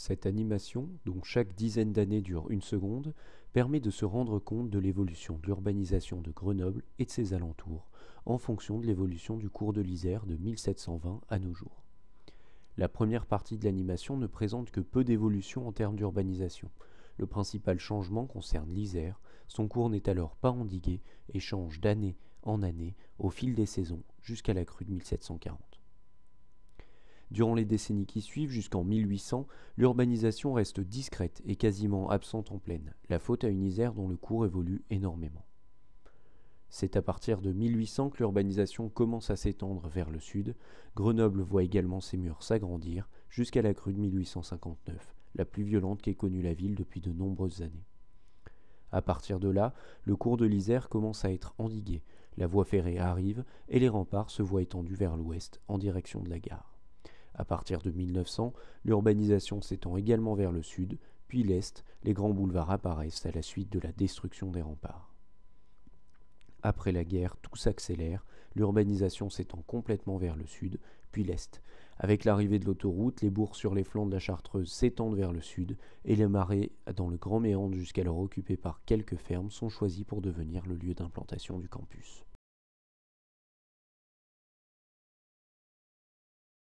Cette animation, dont chaque dizaine d'années dure une seconde, permet de se rendre compte de l'évolution de l'urbanisation de Grenoble et de ses alentours, en fonction de l'évolution du cours de l'Isère de 1720 à nos jours. La première partie de l'animation ne présente que peu d'évolution en termes d'urbanisation. Le principal changement concerne l'Isère, son cours n'est alors pas endigué et change d'année en année au fil des saisons jusqu'à la crue de 1740. Durant les décennies qui suivent, jusqu'en 1800, l'urbanisation reste discrète et quasiment absente en plaine, la faute à une Isère dont le cours évolue énormément. C'est à partir de 1800 que l'urbanisation commence à s'étendre vers le sud. Grenoble voit également ses murs s'agrandir jusqu'à la crue de 1859, la plus violente qu'ait connue la ville depuis de nombreuses années. À partir de là, le cours de l'Isère commence à être endigué, la voie ferrée arrive et les remparts se voient étendus vers l'ouest en direction de la gare. À partir de 1900, l'urbanisation s'étend également vers le sud, puis l'est, les grands boulevards apparaissent à la suite de la destruction des remparts. Après la guerre, tout s'accélère, l'urbanisation s'étend complètement vers le sud, puis l'est. Avec l'arrivée de l'autoroute, les bourgs sur les flancs de la Chartreuse s'étendent vers le sud, et les marais dans le Grand Méandre jusqu'alors occupés par quelques fermes sont choisis pour devenir le lieu d'implantation du campus.